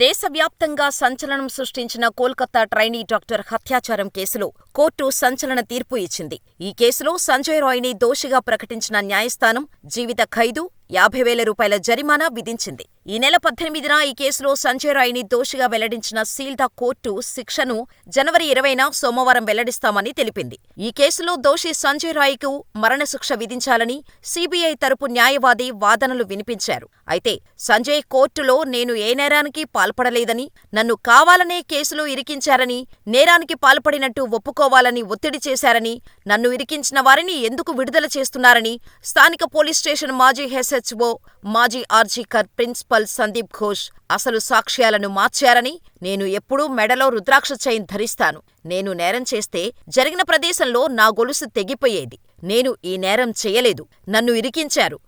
దేశవ్యాప్తంగా సంచలనం సృష్టించిన కోల్కతా ట్రైనీ డాక్టర్ హత్యాచారం కేసులో కోర్టు సంచలన తీర్పు ఇచ్చింది. ఈ కేసులో సంజయ్ రాయ్ని దోషిగా ప్రకటించిన న్యాయస్థానం జీవిత ఖైదు, 50,000 రూపాయల జరిమానా విధించింది. ఈ నెల 18న ఈ కేసులో సంజయ్ రాయ్ని దోషిగా వెల్లడించిన సీల్దా కోర్టు శిక్షను జనవరి 20న సోమవారం వెల్లడిస్తామని తెలిపింది. ఈ కేసులో దోషి సంజయ్ రాయ్కు మరణశిక్ష విధించాలని సీబీఐ తరపు న్యాయవాది వాదనలు వినిపించారు. అయితే సంజయ్ కోర్టులో నేను ఏ నేరానికి పాల్పడలేదని, నన్ను కావాలనే కేసులో ఇరికించారని, నేరానికి పాల్పడినట్టు ఒప్పుకోవాలని ఒత్తిడి చేశారని, నన్ను ఇరికించిన వారిని ఎందుకు విడుదల చేస్తున్నారని స్థానిక పోలీస్ స్టేషన్ మాజీ ఎస్హెచ్ఓ, మాజీ ఆర్జీకర్ ప్రిన్సిపల్ సందీప్ ఘోష్ అసలు సాక్ష్యాలను మార్చారని, నేను ఎప్పుడూ మెడలో రుద్రాక్ష చైన్ ధరిస్తాను. నేను నేరం చేస్తే జరిగిన ప్రదేశంలో నా గొలుసు తెగిపోయేది. నేను ఈ నేరం చేయలేదు. నన్ను ఇరికించారు,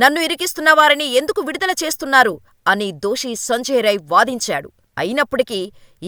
నన్ను ఇరికిస్తున్న వారిని ఎందుకు విడుదల చేస్తున్నారు అని దోషి సంజయ్ రాయ్ వాదించాడు. అయినప్పటికీ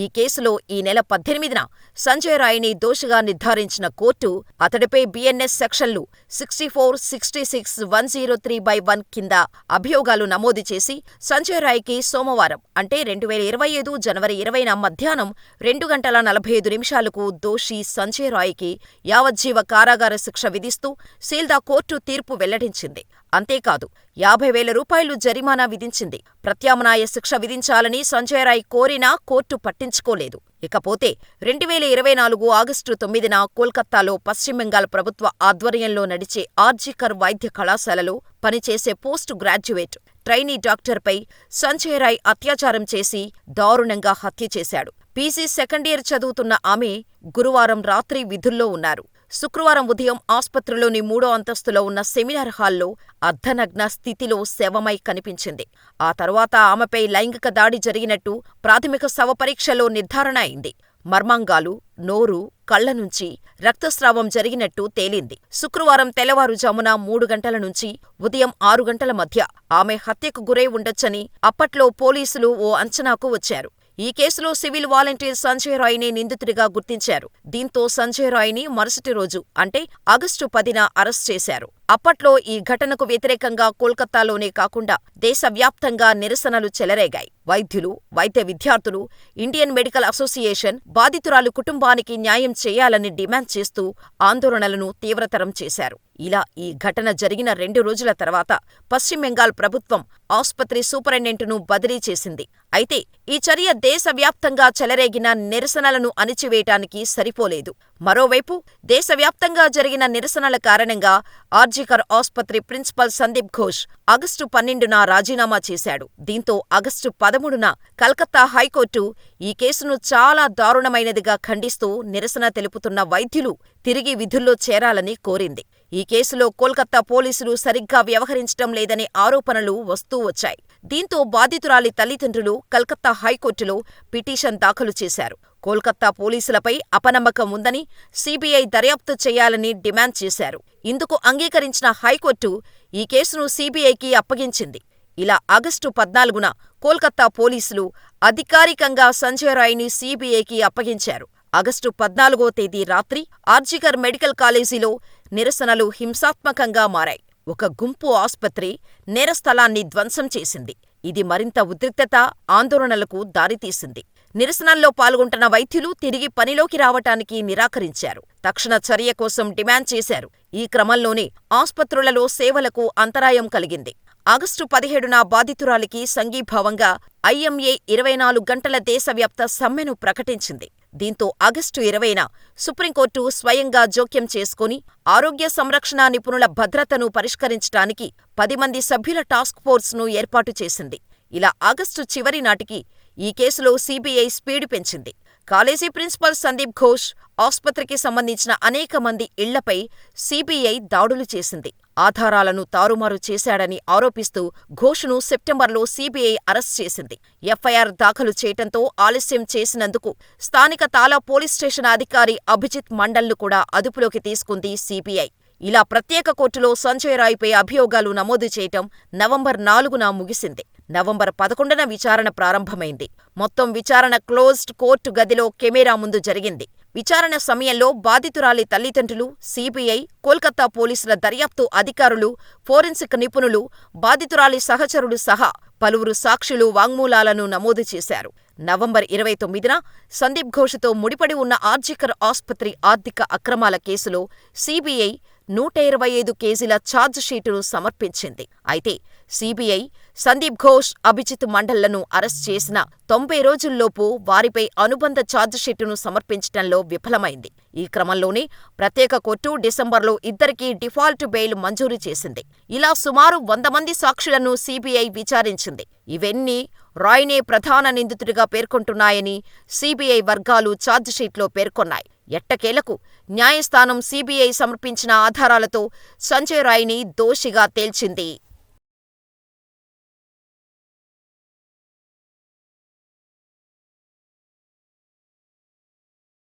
ఈ కేసులో ఈ నెల 18న సంజయ్ రాయ్ని దోషిగా నిర్ధారించిన కోర్టు అతడిపై బిఎన్ఎస్ సెక్షన్లు 64, 66, 103/1 కింద అభియోగాలు నమోదు చేసి సంజయ్ రాయ్కి సోమవారం అంటే 2025 జనవరి 20న మధ్యాహ్నం 2:45 దోషి సంజయ్ రాయ్కి యావజ్జీవ కారాగార శిక్ష విధిస్తూ సీల్దా కోర్టు తీర్పు వెల్లడించింది. అంతేకాదు 50,000 రూపాయలు జరిమానా విధించింది. ప్రత్యామ్నాయ శిక్ష విధించాలని సంజయ్ రాయ్ కోరినా కోర్టు పట్టించుకోలేదు. ఇకపోతే 2024 ఆగస్టు 9న కోల్కతాలో పశ్చిమ బెంగాల్ ప్రభుత్వ ఆధ్వర్యంలో నడిచే ఆర్జీకర్ వైద్య కళాశాలలో పనిచేసే పోస్ట్ గ్రాడ్యుయేట్ ట్రైనీ డాక్టర్పై సంజయ్ రాయ్ అత్యాచారం చేసి దారుణంగా హత్య చేశాడు. పీజీ సెకండ్ ఇయర్ చదువుతున్న ఆమె గురువారం రాత్రి విధుల్లో ఉన్నారు. శుక్రవారం ఉదయం ఆస్పత్రిలోని 3వ అంతస్తులో ఉన్న సెమినార్ హాల్లో అర్ధనగ్న స్థితిలో శవమై కనిపించింది. ఆ తర్వాత ఆమెపై లైంగిక దాడి జరిగినట్టు ప్రాథమిక శవపరీక్షలో నిర్ధారణ అయింది. మర్మాంగాలు, నోరు, కళ్ల నుంచి రక్తస్రావం జరిగినట్టు తేలింది. శుక్రవారం తెల్లవారుజామున 3 గంటల నుంచి ఉదయం 6 గంటల మధ్య ఆమె హత్యకు గురై ఉండొచ్చని అప్పట్లో పోలీసులు ఓ అంచనాకు వచ్చారు. ఈ కేసులో సివిల్ వాలంటీర్ సంజయ్ రాయ్ని నిందితుడిగా గుర్తించారు. దీంతో సంజయ్ రాయ్ని మరుసటి రోజు అంటే ఆగస్టు 10న అరెస్ట్ చేశారు. అప్పట్లో ఈ ఘటనకు వ్యతిరేకంగా కోల్కతాలోనే కాకుండా దేశవ్యాప్తంగా నిరసనలు చెలరేగాయి. వైద్యులు, వైద్య విద్యార్థులు, ఇండియన్ మెడికల్ అసోసియేషన్ బాధితురాలు కుటుంబానికి న్యాయం చేయాలని డిమాండ్ చేస్తూ ఆందోళనలను తీవ్రతరం చేశారు. ఇలా ఈ ఘటన జరిగిన 2 రోజుల తర్వాత పశ్చిమ బెంగాల్ ప్రభుత్వం ఆస్పత్రి సూపరింటెండెంట్ను బదిలీ చేసింది. అయితే ఈ చర్య దేశవ్యాప్తంగా చెలరేగిన నిరసనలను అణిచివేయటానికి సరిపోలేదు. మరోవైపు దేశవ్యాప్తంగా జరిగిన నిరసనల కారణంగా ఆర్జీకర్ ఆస్పత్రి ప్రిన్సిపల్ సందీప్ ఘోష్ ఆగస్టు 12న రాజీనామా చేశాడు. దీంతో ఆగస్టు 13న కలకత్తా హైకోర్టు ఈ కేసును చాలా దారుణమైనదిగా ఖండిస్తూ నిరసన తెలుపుతున్న వైద్యులు తిరిగి విధుల్లో చేరాలని కోరింది. ఈ కేసులో కోల్కతా పోలీసులు సరిగ్గా వ్యవహరించడం లేదనే ఆరోపణలు వస్తూ వచ్చాయి. దీంతో బాధితురాలి తల్లిదండ్రులు కలకత్తా హైకోర్టులో పిటిషన్ దాఖలు చేశారు. కోల్కతా పోలీసులపై అపనమ్మకం ఉందని, సీబీఐ దర్యాప్తు చేయాలని డిమాండ్ చేశారు. ఇందుకు అంగీకరించిన హైకోర్టు ఈ కేసును సీబీఐకి అప్పగించింది. ఇలా ఆగస్టు 14న కోల్కతా పోలీసులు అధికారికంగా సంజయ్ రాయ్ని సీబీఐకి అప్పగించారు. ఆగస్టు 14వ తేదీ రాత్రి ఆర్జీకర్ మెడికల్ కాలేజీలో నిరసనలు హింసాత్మకంగా మారాయి. ఒక గుంపు ఆస్పత్రి నేరస్థలాన్ని ధ్వంసం చేసింది. ఇది మరింత ఉద్రిక్తత, ఆందోళనలకు దారితీసింది. నిరసనల్లో పాల్గొంటున్న వైద్యులు తిరిగి పనిలోకి రావటానికి నిరాకరించారు. తక్షణ చర్య కోసం డిమాండ్ చేశారు. ఈ క్రమంలోనే ఆస్పత్రులలో సేవలకు అంతరాయం కలిగింది. ఆగస్టు 17న బాధితురాలికి సంఘీభావంగా ఐఎంఏ 24 గంటల దేశవ్యాప్త సమ్మెను ప్రకటించింది. దీంతో ఆగస్టు 20న సుప్రీంకోర్టు స్వయంగా జోక్యం చేసుకుని ఆరోగ్య సంరక్షణ నిపుణుల భద్రతను పరిష్కరించటానికి 10 మంది సభ్యుల టాస్క్ ఫోర్స్ను ఏర్పాటు చేసింది. ఇలా ఆగస్టు చివరి నాటికి ఈ కేసులో సీబీఐ స్పీడు పెంచింది. కాలేజీ ప్రిన్సిపల్ సందీప్ ఘోష్, ఆస్పత్రికి సంబంధించిన అనేక మంది ఇళ్లపై సీబీఐ దాడులు చేసింది. ఆధారాలను తారుమారు చేశాడని ఆరోపిస్తూ ఘోష్ను సెప్టెంబర్లో సీబీఐ అరెస్ట్ చేసింది. ఎఫ్ఐఆర్ దాఖలు చేయటంతో ఆలస్యం చేసినందుకు స్థానిక తాలా పోలీస్ స్టేషన్ అధికారి అభిజిత్ మండల్ను కూడా అదుపులోకి తీసుకుంది సీబీఐ. ఇలా ప్రత్యేక కోర్టులో సంజయ్ రాయ్పై అభియోగాలు నమోదు చేయటం నవంబర్ 4న ముగిసింది. నవంబర్ 11న విచారణ ప్రారంభమైంది. మొత్తం విచారణ క్లోజ్డ్ కోర్టు గదిలో కెమెరా ముందు జరిగింది. విచారణ సమయంలో బాధితురాలి తల్లిదండ్రులు, సీబీఐ, కోల్కతా పోలీసుల దర్యాప్తు అధికారులు, ఫోరెన్సిక్ నిపుణులు, బాధితురాలి సహచరులు సహా పలువురు సాక్షులు వాంగ్మూలాలను నమోదు చేశారు. నవంబర్ 29న సందీప్ ఘోష్తో ముడిపడి ఉన్న ఆర్జికర్ ఆస్పత్రి ఆర్థిక అక్రమాల కేసులో సీబీఐ 125 కేజీల ఛార్జిషీటును సమర్పించింది. అయితే సీబీఐ సందీప్ ఘోష్, అభిజిత్ మండళ్లను అరెస్ట్ చేసిన 90 రోజుల్లోపు వారిపై అనుబంధ ఛార్జిషీటును సమర్పించటంలో విఫలమైంది. ఈ క్రమంలోనే ప్రత్యేక కోర్టు డిసెంబర్లో ఇద్దరికీ డిఫాల్ట్ బెయిల్ మంజూరు చేసింది. ఇలా సుమారు 100 మంది సాక్షులను సీబీఐ విచారించింది. ఇవన్నీ రాయ్నే ప్రధాన నిందితుడిగా పేర్కొంటున్నాయని సీబీఐ వర్గాలు ఛార్జిషీట్లో పేర్కొన్నాయి. ఎట్టకేలకు న్యాయస్థానం సీబీఐ సమర్పించిన ఆధారాలతో సంజయ్ రాయ్ని దోషిగా తేల్చింది.